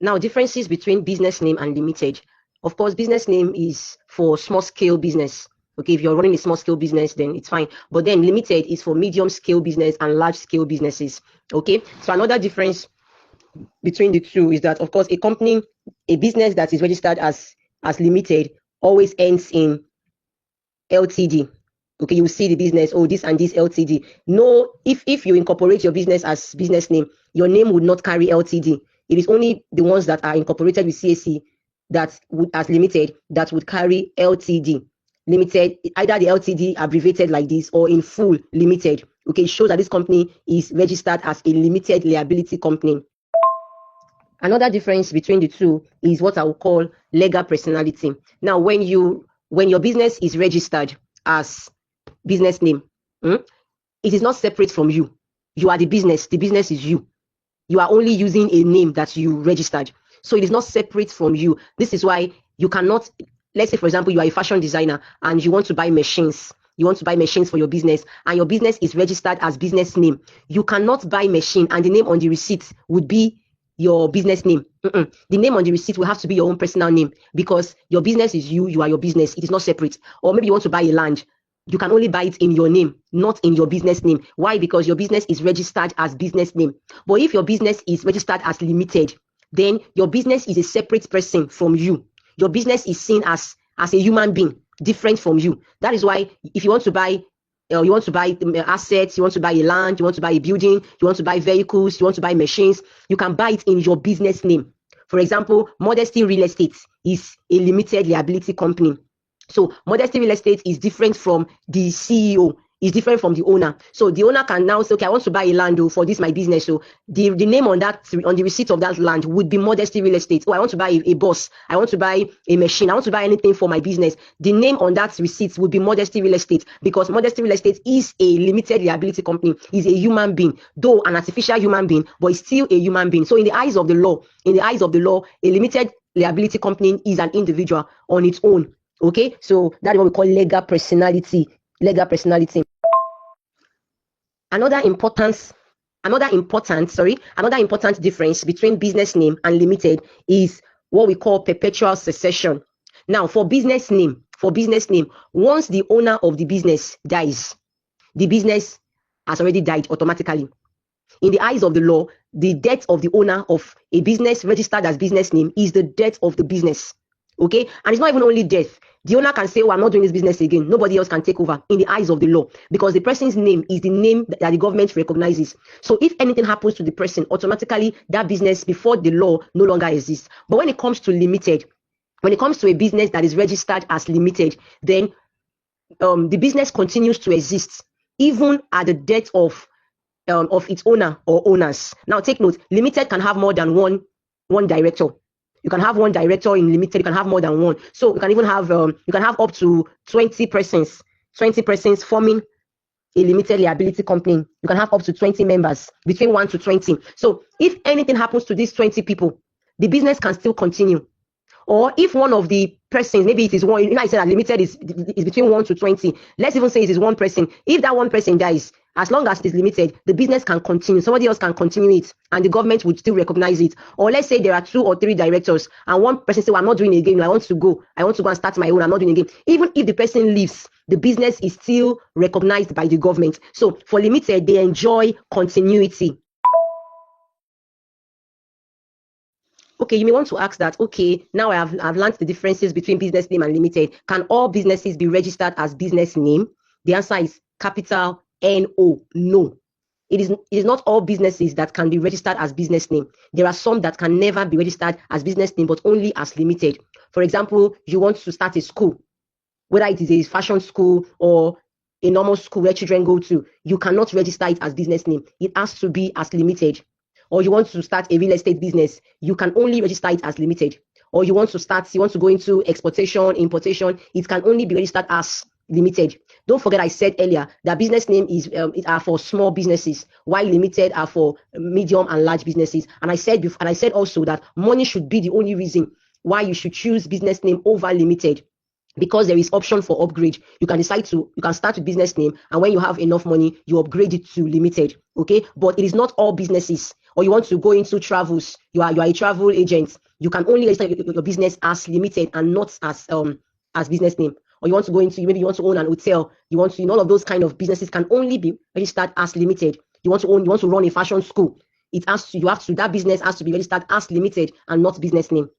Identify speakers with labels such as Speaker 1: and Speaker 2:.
Speaker 1: Now, differences between business name and limited. Of course, business name is for small scale business. Okay, if you're running a small scale business, then it's fine. But then limited is for medium scale business and large scale businesses. Okay, so another difference between the two is that, of course, a business that is registered as limited always ends in LTD. Okay, you will see the business, oh, this and this LTD. No, if you incorporate your business as business name, your name would not carry LTD. It is only the ones that are incorporated with CAC that would, as limited, that would carry LTD. Limited, either the LTD abbreviated like this or in full limited. Okay, it shows that this company is registered as a limited liability company. Another difference between the two is what I will call legal personality. Now, when your business is registered as business name, it is not separate from you. You are the business is you. You are only using a name that you registered. So it is not separate from you. This is why you cannot, let's say, for example, you are a fashion designer and you want to buy machines. You want to buy machines for your business and your business is registered as business name. You cannot buy machine and the name on the receipt would be your business name. The name on the receipt will have to be your own personal name because your business is you. You are your business. It is not separate. Or maybe you want to buy a land. You can only buy it in your name, not in your business name. Why? Because your business is registered as business name. But if your business is registered as limited, then your business is a separate person from you. Your business is seen as a human being, different from you. That is why if you want to buy assets, you want to buy a land, you want to buy a building, you want to buy vehicles, you want to buy machines, you can buy it in your business name. For example, Modesty Real Estate is a limited liability company. So Modesty Real Estate is different from the CEO, is different from the owner. So the owner can now say, okay, I want to buy a land for this my business. So the name on the receipt of that land would be Modesty Real Estate. Oh, I want to buy a bus, I want to buy a machine, I want to buy anything for my business. The name on that receipt would be Modesty Real Estate because Modesty Real Estate is a limited liability company, is a human being, though an artificial human being, but it's still a human being. So in the eyes of the law, a limited liability company is an individual on its own. Okay, so that is what we call legal personality. Another important difference between business name and limited is what we call perpetual succession. Now, for business name, once the owner of the business dies, the business has already died automatically. In the eyes of the law, the death of the owner of a business registered as business name is the death of the business. Okay, and it's not even only death. The owner can say, oh, I'm not doing this business again. Nobody else can take over in the eyes of the law because the person's name is the name that the government recognizes. So if anything happens to the person, automatically that business before the law no longer exists. But when it comes to limited, when it comes to a business that is registered as limited, then the business continues to exist even at the death of its owner or owners. Now take note, limited can have more than one director. You can have one director in limited, you can have more than one. So you can even have up to 20 persons forming a limited liability company. You can have up to 20 members, between 1 to 20. So if anything happens to these 20 people, the business can still continue. Or if one of the persons, maybe it is one, I said that limited is between 1 to 20. Let's even say it is one person. If that one person dies, as long as it is limited, the business can continue. Somebody else can continue it and the government would still recognize it. Or let's say there are 2 or 3 directors and one person says, well, I'm not doing it again. I want to go and start my own. I'm not doing it again. Even if the person leaves, the business is still recognized by the government. So for limited, they enjoy continuity. Okay, you may want to ask that, okay, now I've learned the differences between business name and limited. Can all businesses be registered as business name? The answer is capital N-O, no. It is not all businesses that can be registered as business name. There are some that can never be registered as business name, but only as limited. For example, you want to start a school, whether it is a fashion school or a normal school where children go to, you cannot register it as business name. It has to be as limited. Or you want to start a real estate business, you can only register it as limited. Or you want to go into exportation, importation, it can only be registered as limited. Don't forget I said earlier that business name are for small businesses, while limited are for medium and large businesses. And I said also that money should be the only reason why you should choose business name over limited, because there is option for upgrade. You can start with business name, and when you have enough money, you upgrade it to limited. Okay, but it is not all businesses. or you want to go into travels, you are a travel agent, you can only register your business as limited and not as business name. Or you want to go into, maybe you want to own an hotel, you want to, all of those kind of businesses can only be registered as limited. You want to run a fashion school, that business has to be registered as limited and not business name.